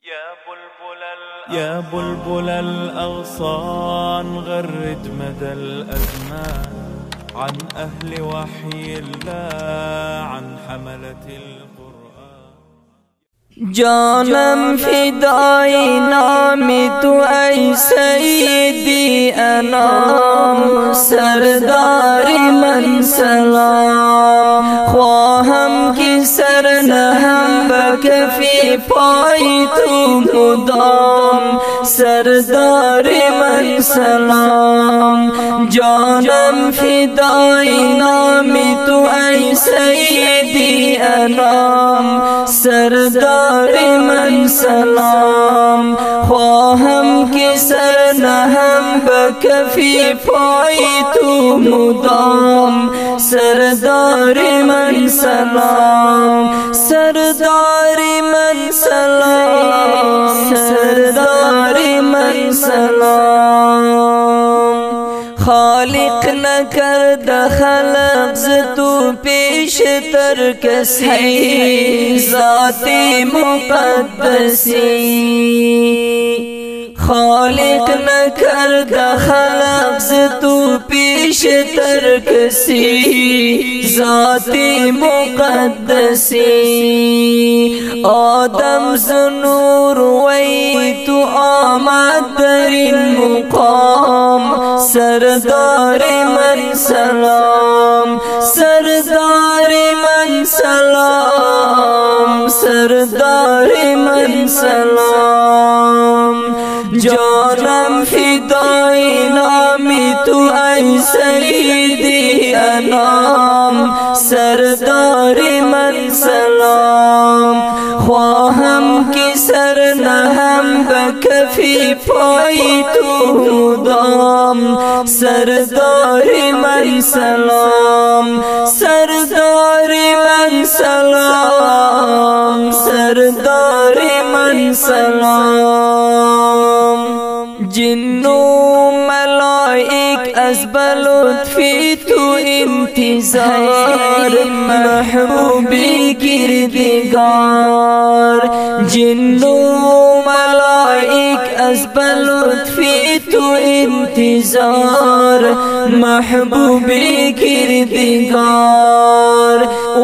يا بلبل الأغصان غرد مدى الأزمان عن أهل وحي الله، عن حملة القرآن. جانم فدای نام تو ای سیدی انام، سردار من سلام. خواهم که سر نهم به کفی پای تو مدام، سردار من سلام. جانم فدای نام تو ای سیدی انام، سردار من سلام. خواهم که سر نهم به کفی پای تو مدام، سردار من سلام. سردار من سلام، سردار من سلام. خالق نکرد خلق ز تو پیش تر کسی، ذات مقدسی. خالق نکرد خلق ز تو پیش تر کسی، ذات مقدسی. آدم ز نور وی تو آمد در این مقام، سردار من سلام. سردار من سلام، سردار من سلام. جانم فدای نام تو ای سیدی انام، سردار من سلام. خواهم که سر نهم به کفی پای تو مدام، سردار من سلام. سردار من سلام، سردار من سلام. جن و ملائک از بلطفی تو انتظار، محبوبی کردگار. جن و ملائک از بلطفی تو انتظار، محبوبی کردگار.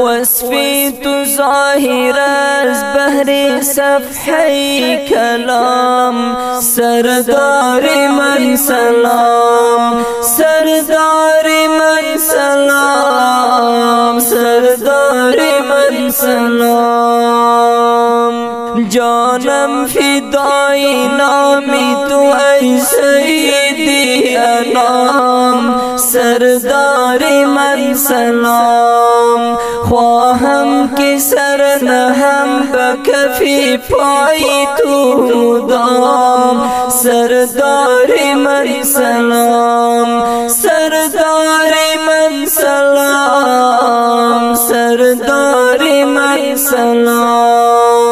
وصفی تو ظاهر از بحر صفحه کلام، سردار من سلام. سردار من سلام، سردار من سلام. جانم فدای نام تو ای سیدی انام، سردار من سلام. خواهم که سر نهم به کفی پای تو مدام، سردار من سلام. سردار من سلام، سردار من سلام.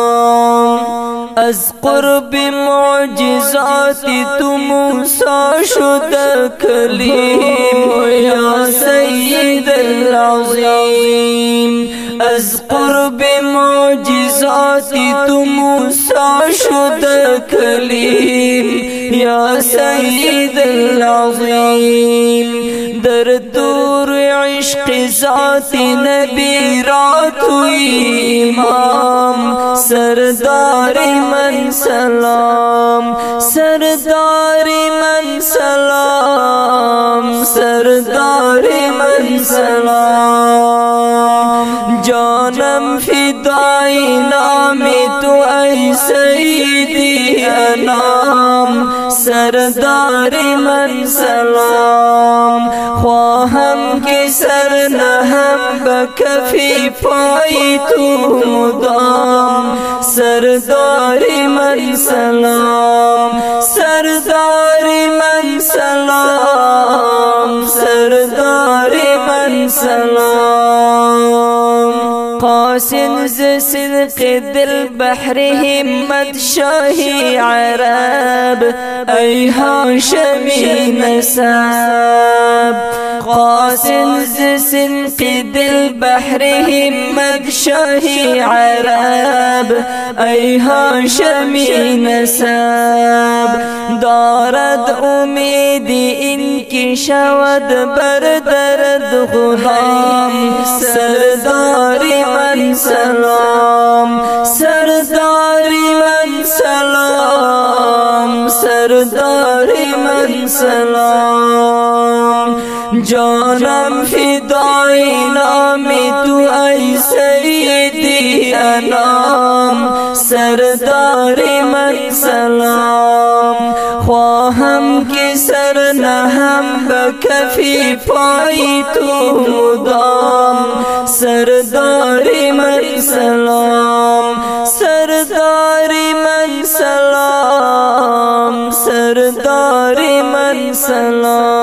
از قرب معجزات تو موسی شده کلیم، یا سید العظیم. از قرب معجزات تو موسی شده کلیم، یا سید العظیم. در دور عشق ذات نبی را تو امام، سردار من سلام. سردار من سلام، سردار من سلام. جانم فدای نام تو ای سیدی انام، سردار من سلام. خواهم که سر نهم به کفی پای تو مدام، سردار من سلام. سردار من سلام، سردار من سلام. حاصل ز صدق دل بحر همت شاهی عرب ای هاشمی نسب حاصل ز صدق دل بحر همت شاهی عرب ای هاشمی نسب دارد امید این که شود بر درد غلام سرداری من سلام سرداری من سلام سرداری من سلام جانم فدای نام تو ای سیدی انام سرداری من سلام خواهم که سر نهم به کفی پای تو مدام سرداری من سلام سرداری من سلام سرداری من سلام